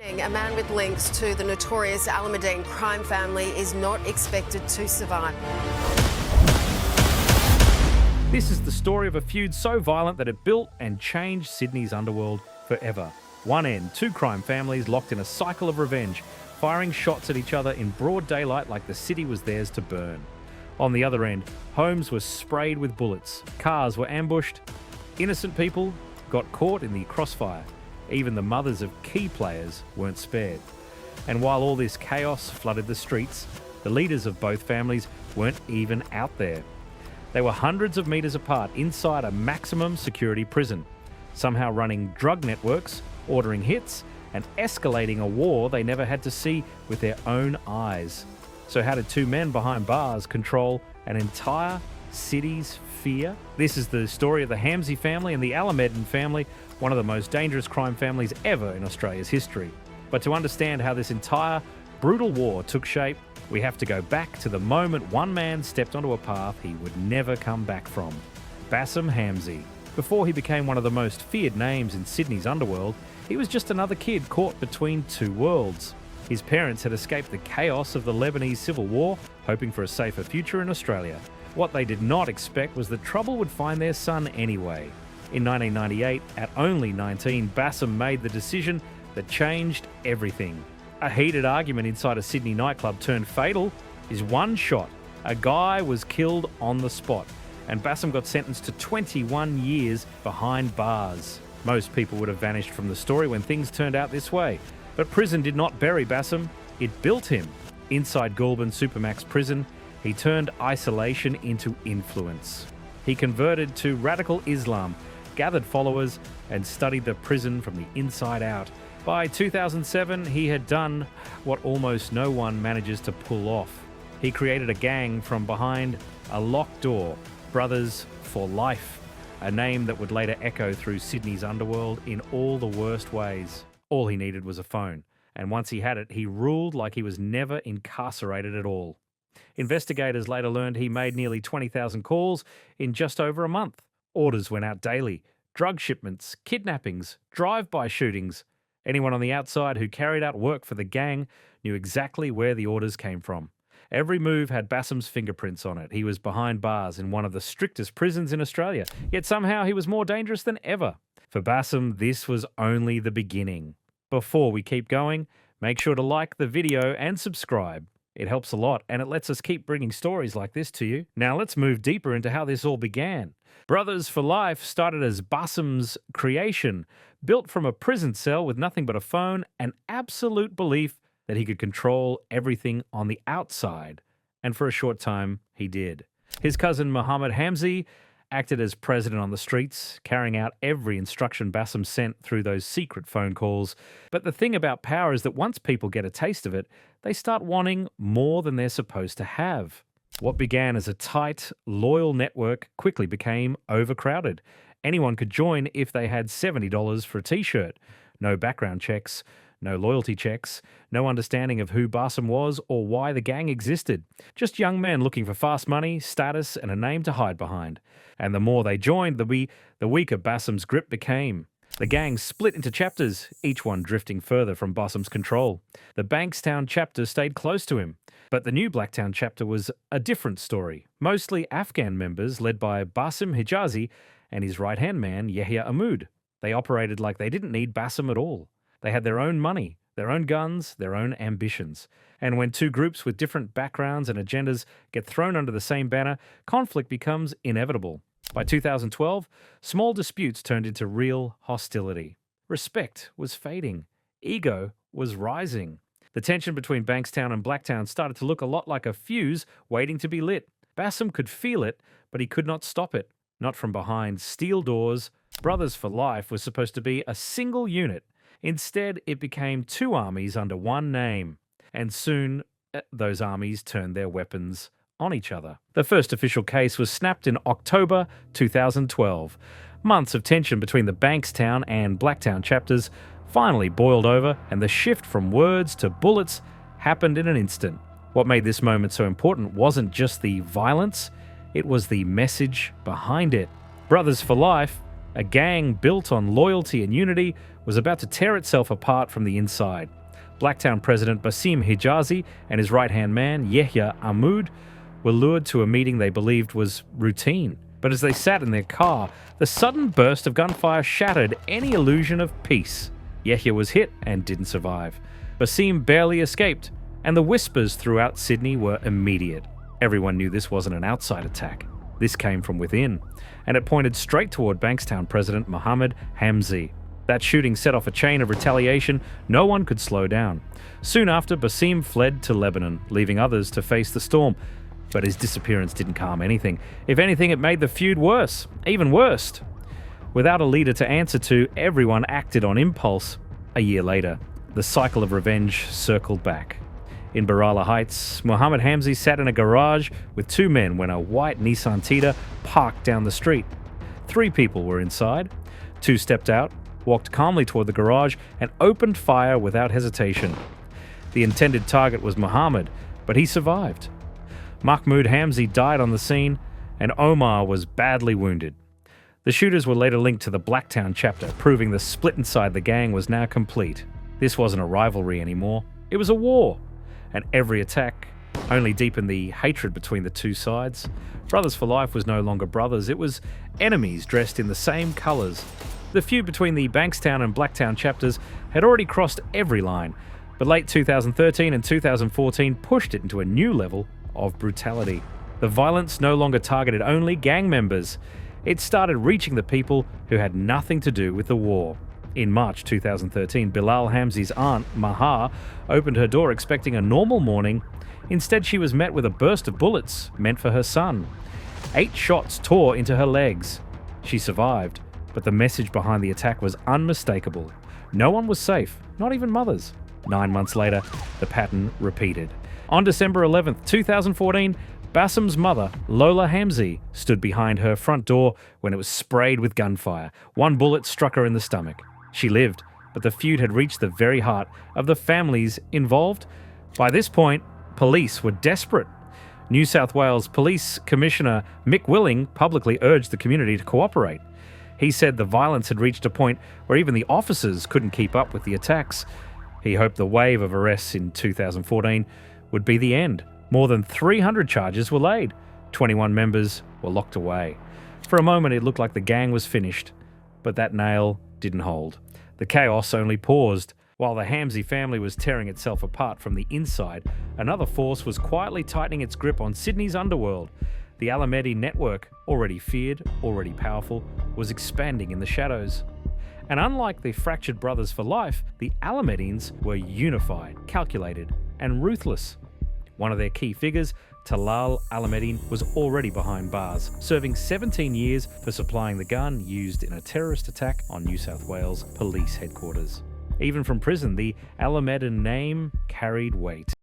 A man with links to the notorious Alameddine crime family is not expected to survive. This is the story of a feud so violent that it built and changed Sydney's underworld forever. One end, two crime families locked in a cycle of revenge, firing shots at each other in broad daylight like the city was theirs to burn. On the other end, homes were sprayed with bullets, cars were ambushed, innocent people got caught in the crossfire. Even the mothers of key players weren't spared. And while all this chaos flooded the streets, the leaders of both families weren't even out there. They were hundreds of meters apart inside a maximum security prison, somehow running drug networks, ordering hits, and escalating a war they never had to see with their own eyes. So how did two men behind bars control an entire city's fear? This is the story of the Hamzy family and the Alameddine family, one of the most dangerous crime families ever in Australia's history. But to understand how this entire brutal war took shape, we have to go back to the moment one man stepped onto a path he would never come back from. Bassem Hamzy. Before he became one of the most feared names in Sydney's underworld, he was just another kid caught between two worlds. His parents had escaped the chaos of the Lebanese civil war, hoping for a safer future in Australia. What they did not expect was that trouble would find their son anyway. In 1998, at only 19, Bassem made the decision that changed everything. A heated argument inside a Sydney nightclub turned fatal. His one shot. A guy was killed on the spot, and Bassem got sentenced to 21 years behind bars. Most people would have vanished from the story when things turned out this way. But prison did not bury Bassem, it built him. Inside Goulburn Supermax prison, he turned isolation into influence. He converted to radical Islam, gathered followers, and studied the prison from the inside out. By 2007, he had done what almost no one manages to pull off. He created a gang from behind a locked door, Brothers for Life, a name that would later echo through Sydney's underworld in all the worst ways. All he needed was a phone, and once he had it, he ruled like he was never incarcerated at all. Investigators later learned he made nearly 20,000 calls in just over a month. Orders went out daily. Drug shipments, kidnappings, drive-by shootings. Anyone on the outside who carried out work for the gang knew exactly where the orders came from. Every move had Bassem's fingerprints on it. He was behind bars in one of the strictest prisons in Australia, yet somehow he was more dangerous than ever. For Bassem, this was only the beginning. Before we keep going, make sure to like the video and subscribe. It helps a lot, and it lets us keep bringing stories like this to you. Now let's move deeper into how this all began. Brothers for Life started as Bassem's creation, built from a prison cell with nothing but a phone and absolute belief that he could control everything on the outside. And for a short time, he did. His cousin Mohammed Hamzy acted as president on the streets, carrying out every instruction Bassem sent through those secret phone calls. But the thing about power is that once people get a taste of it, they start wanting more than they're supposed to have. What began as a tight, loyal network quickly became overcrowded. Anyone could join if they had $70 for a t-shirt. No background checks, no loyalty checks, no understanding of who Bassem was or why the gang existed. Just young men looking for fast money, status, and a name to hide behind. And the more they joined, the weaker Bassem's grip became. The gang split into chapters, each one drifting further from Bassem's control. The Bankstown chapter stayed close to him, but the new Blacktown chapter was a different story. Mostly Afghan members led by Bassem Hijazi and his right-hand man, Yahya Ahmoud. They operated like they didn't need Bassem at all. They had their own money, their own guns, their own ambitions. And when two groups with different backgrounds and agendas get thrown under the same banner, conflict becomes inevitable. By 2012, small disputes turned into real hostility. Respect was fading. Ego was rising. The tension between Bankstown and Blacktown started to look a lot like a fuse waiting to be lit. Bassem could feel it, but he could not stop it. Not from behind steel doors. Brothers for Life was supposed to be a single unit. Instead, it became two armies under one name. And soon, those armies turned their weapons on each other. The first official case was snapped in October 2012. Months of tension between the Bankstown and Blacktown chapters finally boiled over, and the shift from words to bullets happened in an instant. What made this moment so important wasn't just the violence, it was the message behind it. Brothers for Life A gang built on loyalty and unity was about to tear itself apart from the inside. Blacktown President Basim Hijazi and his right-hand man, Yahya Ahmud, were lured to a meeting they believed was routine. But as they sat in their car, the sudden burst of gunfire shattered any illusion of peace. Yahya was hit and didn't survive. Basim barely escaped, and the whispers throughout Sydney were immediate. Everyone knew this wasn't an outside attack. This came from within, and it pointed straight toward Bankstown President Mohammed Hamzy. That shooting set off a chain of retaliation no one could slow down. Soon after, Basim fled to Lebanon, leaving others to face the storm. But his disappearance didn't calm anything. If anything, it made the feud worse, even worse. Without a leader to answer to, everyone acted on impulse. A year later, the cycle of revenge circled back. In Barala Heights, Mohammed Hamzy sat in a garage with two men when a white Nissan Tita parked down the street. 3 people were inside. 2 stepped out, walked calmly toward the garage, and opened fire without hesitation. The intended target was Mohammed, but he survived. Mahmoud Hamzy died on the scene, and Omar was badly wounded. The shooters were later linked to the Blacktown chapter, proving the split inside the gang was now complete. This wasn't a rivalry anymore, it was a war, and every attack only deepened the hatred between the two sides. Brothers for Life was no longer brothers, it was enemies dressed in the same colours. The feud between the Bankstown and Blacktown chapters had already crossed every line, but late 2013 and 2014 pushed it into a new level of brutality. The violence no longer targeted only gang members. It started reaching the people who had nothing to do with the war. In March 2013, Bilal Hamzy's aunt, Mahar, opened her door expecting a normal morning. Instead, she was met with a burst of bullets meant for her son. 8 shots tore into her legs. She survived, but the message behind the attack was unmistakable. No one was safe, not even mothers. 9 months later, the pattern repeated. On December 11th, 2014, Basim's mother, Lola Hamzy, stood behind her front door when it was sprayed with gunfire. 1 bullet struck her in the stomach. She lived, but the feud had reached the very heart of the families involved. By this point, police were desperate. New South Wales Police Commissioner Mick Willing publicly urged the community to cooperate. He said the violence had reached a point where even the officers couldn't keep up with the attacks. He hoped the wave of arrests in 2014 would be the end. More than 300 charges were laid. 21 members were locked away. For a moment, it looked like the gang was finished, but that nail didn't hold. The chaos only paused. While the Hamzy family was tearing itself apart from the inside, another force was quietly tightening its grip on Sydney's underworld. The Alameddine network, already feared, already powerful, was expanding in the shadows. And unlike the fractured Brothers for Life, the Alameddines were unified, calculated, and ruthless. One of their key figures, Talal Alameddine, was already behind bars, serving 17 years for supplying the gun used in a terrorist attack on New South Wales Police headquarters. Even from prison, the Alameddine name carried weight.